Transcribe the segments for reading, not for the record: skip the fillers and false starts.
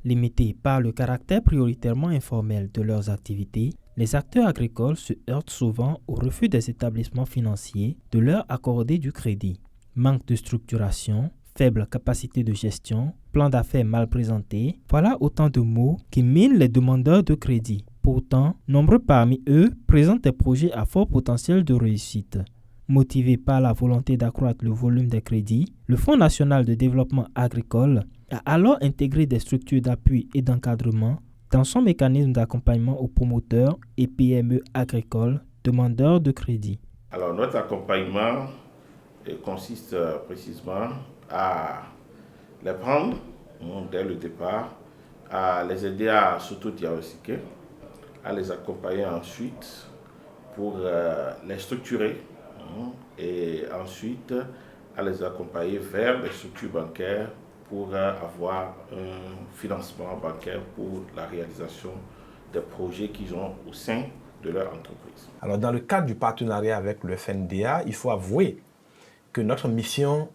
Limités par le caractère prioritairement informel de leurs activités, les acteurs agricoles se heurtent souvent au refus des établissements financiers de leur accorder du crédit. Manque de structuration, faible capacité de gestion, plan d'affaires mal présenté, voilà autant de mots qui minent les demandeurs de crédit. Pourtant, nombreux parmi eux présentent des projets à fort potentiel de réussite. Motivé par la volonté d'accroître le volume des crédits, le Fonds national de développement agricole a alors intégré des structures d'appui et d'encadrement dans son mécanisme d'accompagnement aux promoteurs et PME agricoles demandeurs de crédit. Alors notre accompagnement consiste précisément à les prendre dès le départ, à les aider à s'auto-diagnostiquer, à les accompagner ensuite pour les structurer et ensuite à les accompagner vers les structures bancaires pour avoir un financement bancaire pour la réalisation des projets qu'ils ont au sein de leur entreprise. Alors dans le cadre du partenariat avec le FNDA, il faut avouer que notre mission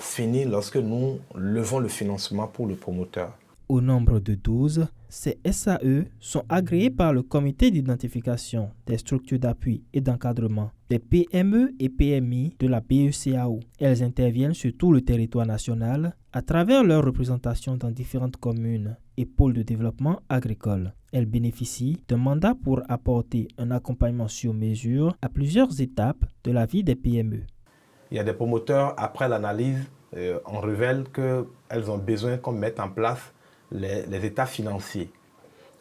finit lorsque nous levons le financement pour le promoteur. Au nombre de 12, ces SAE sont agréés par le comité d'identification des structures d'appui et d'encadrement des PME et PMI de la BECAO. Elles interviennent sur tout le territoire national à travers leur représentation dans différentes communes et pôles de développement agricole. Elles bénéficient d'un mandat pour apporter un accompagnement sur mesure à plusieurs étapes de la vie des PME. Il y a des promoteurs, après l'analyse, on révèle qu'elles ont besoin qu'on mette en place les états financiers.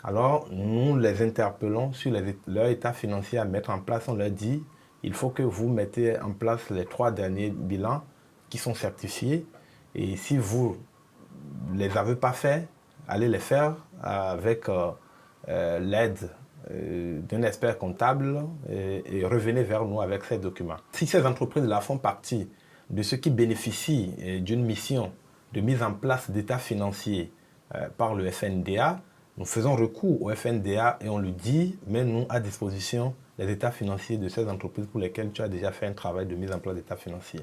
Alors, nous les interpellons sur leur état financier à mettre en place. On leur dit, il faut que vous mettez en place les 3 derniers bilans qui sont certifiés. Et si vous ne les avez pas faits, allez les faire avec l'aide d'un expert comptable et revenez vers nous avec ces documents. Si ces entreprises-là font partie de ceux qui bénéficient d'une mission de mise en place d'états financiers par le FNDA, nous faisons recours au FNDA et on lui dit, mets-nous à disposition les états financiers de ces entreprises pour lesquelles tu as déjà fait un travail de mise en place d'états financiers.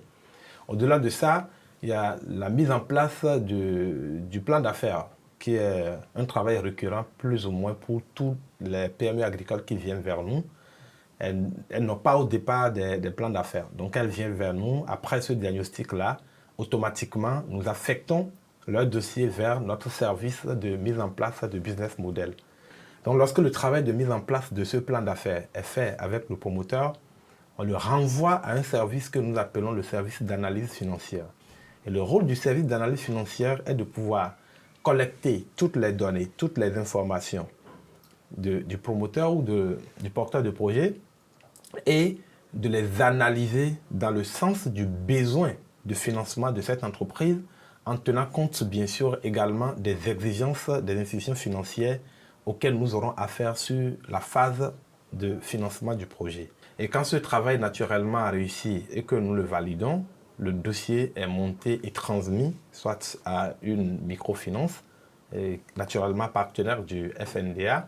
Au-delà de ça, il y a la mise en place du plan d'affaires, qui est un travail récurrent plus ou moins pour tous les PME agricoles qui viennent vers nous. Elles n'ont pas au départ des plans d'affaires. Donc elles viennent vers nous. Après ce diagnostic-là, automatiquement, nous affectons leur dossier vers notre service de mise en place de business model. Donc lorsque le travail de mise en place de ce plan d'affaires est fait avec le promoteur, on le renvoie à un service que nous appelons le service d'analyse financière. Et le rôle du service d'analyse financière est de pouvoir collecter toutes les données, toutes les informations du promoteur ou du porteur de projet et de les analyser dans le sens du besoin de financement de cette entreprise en tenant compte bien sûr également des exigences des institutions financières auxquelles nous aurons affaire sur la phase de financement du projet. Et quand ce travail naturellement a réussi et que nous le validons, le dossier est monté et transmis soit à une microfinance, naturellement partenaire du FNDA,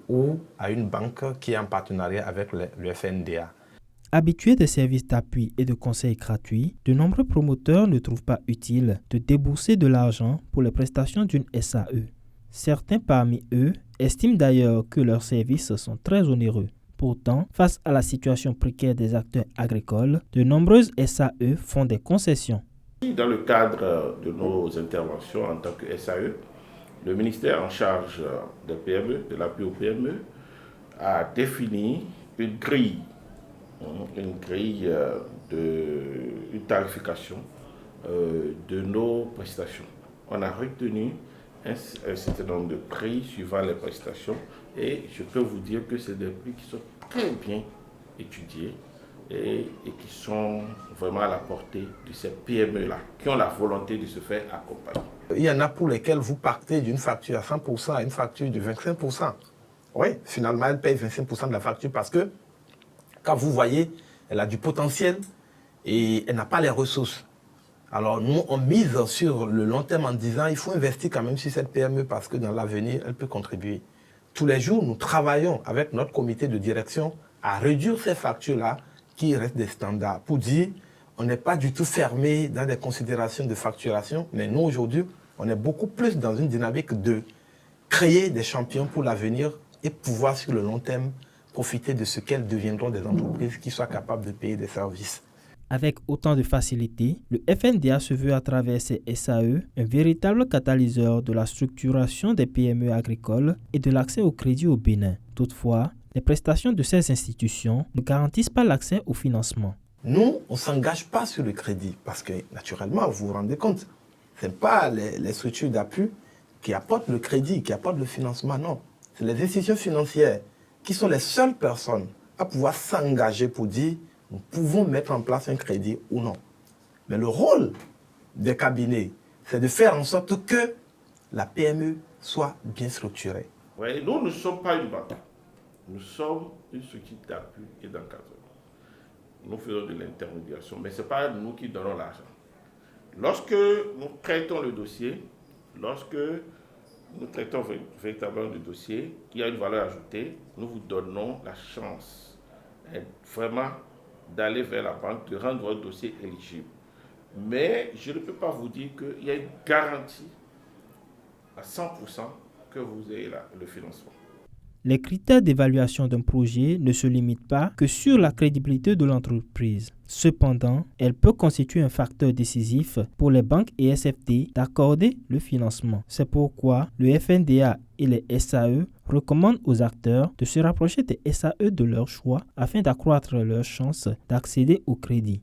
ou à une banque qui est en partenariat avec le FNDA. Habitués des services d'appui et de conseil gratuits, de nombreux promoteurs ne trouvent pas utile de débourser de l'argent pour les prestations d'une SAE. Certains parmi eux estiment d'ailleurs que leurs services sont très onéreux. Pourtant, face à la situation précaire des acteurs agricoles, de nombreuses SAE font des concessions. Dans le cadre de nos interventions en tant que SAE, le ministère en charge des PME, de l'appui aux PME, a défini une grille une tarification de nos prestations. On a retenu un certain nombre de prix suivant les prestations et je peux vous dire que c'est des prix qui sont très bien étudiés et qui sont vraiment à la portée de ces PME-là, qui ont la volonté de se faire accompagner. Il y en a pour lesquels vous partez d'une facture à 100% à une facture de 25%. Oui, finalement, elle paye 25% de la facture parce que quand vous voyez, elle a du potentiel et elle n'a pas les ressources. Alors nous, on mise sur le long terme en disant il faut investir quand même sur cette PME parce que dans l'avenir, elle peut contribuer. Tous les jours, nous travaillons avec notre comité de direction à réduire ces factures-là qui restent des standards pour dire on n'est pas du tout fermé dans des considérations de facturation, mais nous aujourd'hui, on est beaucoup plus dans une dynamique de créer des champions pour l'avenir et pouvoir sur le long terme profiter de ce qu'elles deviendront des entreprises qui soient capables de payer des services. Avec autant de facilité, le FNDA se veut à travers ses SAE un véritable catalyseur de la structuration des PME agricoles et de l'accès au crédit au Bénin. Toutefois, les prestations de ces institutions ne garantissent pas l'accès au financement. Nous, on ne s'engage pas sur le crédit parce que, naturellement, vous vous rendez compte, ce n'est pas les structures d'appui qui apportent le crédit, qui apportent le financement, non. C'est les institutions financières qui sont les seules personnes à pouvoir s'engager pour dire nous pouvons mettre en place un crédit ou non. Mais le rôle des cabinets, c'est de faire en sorte que la PME soit bien structurée. Oui, nous ne sommes pas une banque. Nous sommes une structure d'appui et d'encadrement. Nous faisons de l'intermédiation, mais ce n'est pas nous qui donnons l'argent. Lorsque nous traitons le dossier, lorsque nous traitons véritablement le dossier, il y a une valeur ajoutée, nous vous donnons la chance vraiment d'aller vers la banque, de rendre votre dossier éligible. Mais je ne peux pas vous dire qu'il y a une garantie à 100% que vous ayez le financement. Les critères d'évaluation d'un projet ne se limitent pas que sur la crédibilité de l'entreprise. Cependant, elle peut constituer un facteur décisif pour les banques et SFT d'accorder le financement. C'est pourquoi le FNDA et les SAE recommandent aux acteurs de se rapprocher des SAE de leur choix afin d'accroître leurs chances d'accéder au crédit.